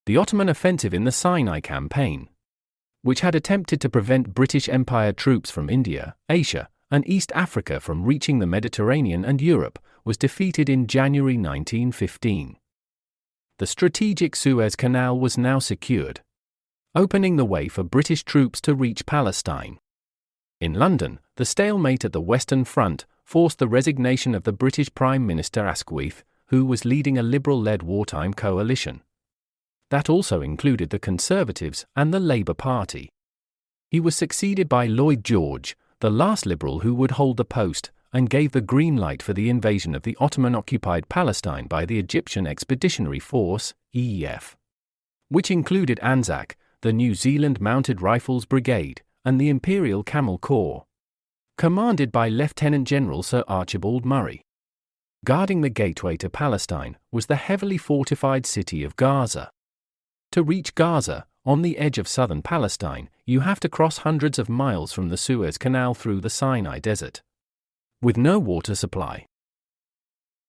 The Ottoman offensive in the Sinai campaign, which had attempted to prevent British Empire troops from India, Asia, and East Africa from reaching the Mediterranean and Europe, was defeated in January 1915. The strategic Suez Canal was now secured, opening the way for British troops to reach Palestine. In London, the stalemate at the Western Front forced the resignation of the British Prime Minister Asquith, who was leading a Liberal-led wartime coalition. That also included the Conservatives and the Labour Party. He was succeeded by Lloyd George, the last Liberal who would hold the post, and gave the green light for the invasion of the Ottoman-occupied Palestine by the Egyptian Expeditionary Force, EEF, which included Anzac, the New Zealand Mounted Rifles Brigade, and the Imperial Camel Corps, commanded by Lieutenant General Sir Archibald Murray. Guarding the gateway to Palestine was the heavily fortified city of Gaza. To reach Gaza, on the edge of southern Palestine, you have to cross hundreds of miles from the Suez Canal through the Sinai Desert, with no water supply.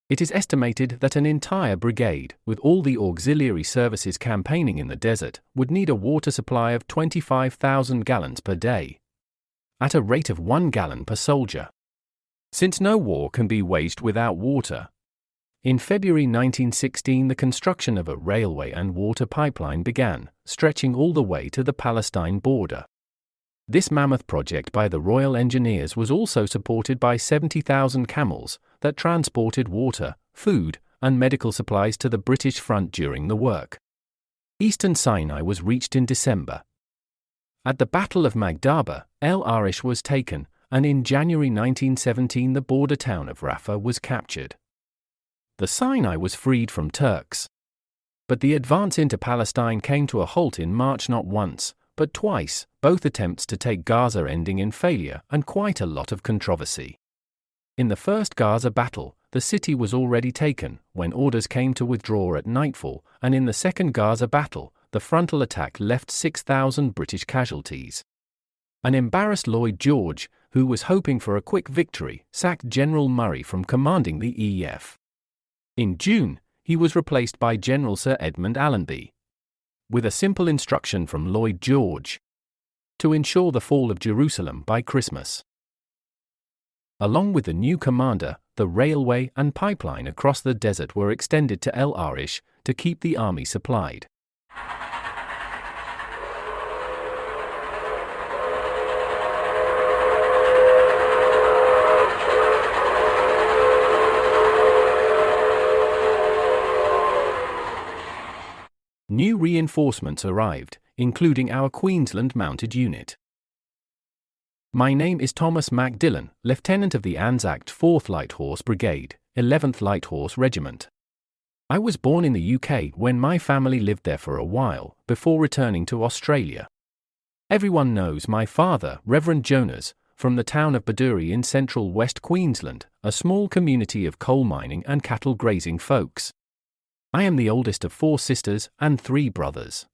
It is estimated that an entire brigade, with all the auxiliary services campaigning in the desert, would need a water supply of 25,000 gallons per day, at a rate of 1 gallon per soldier. Since no war can be waged without water, in February 1916 the construction of a railway and water pipeline began, stretching all the way to the Palestine border. This mammoth project by the Royal Engineers was also supported by 70,000 camels that transported water, food, and medical supplies to the British front during the work. Eastern Sinai was reached in December. At the Battle of Magdaba, El Arish was taken, and in January 1917 the border town of Rafah was captured. The Sinai was freed from Turks. But the advance into Palestine came to a halt in March not once, but twice, both attempts to take Gaza ending in failure and quite a lot of controversy. In the first Gaza battle, the city was already taken when orders came to withdraw at nightfall, and in the second Gaza battle, the frontal attack left 6,000 British casualties. An embarrassed Lloyd George, who was hoping for a quick victory, sacked General Murray from commanding the EEF. In June, he was replaced by General Sir Edmund Allenby, with a simple instruction from Lloyd George to ensure the fall of Jerusalem by Christmas. Along with the new commander, the railway and pipeline across the desert were extended to El Arish to keep the army supplied. New reinforcements arrived, including our Queensland Mounted Unit. My name is Thomas MacDillan, Lieutenant of the Anzac 4th Light Horse Brigade, 11th Light Horse Regiment. I was born in the UK when my family lived there for a while, before returning to Australia. Everyone knows my father, Reverend Jonas, from the town of Baduri in central West Queensland, a small community of coal mining and cattle grazing folks. I am the oldest of 4 sisters and 3 brothers.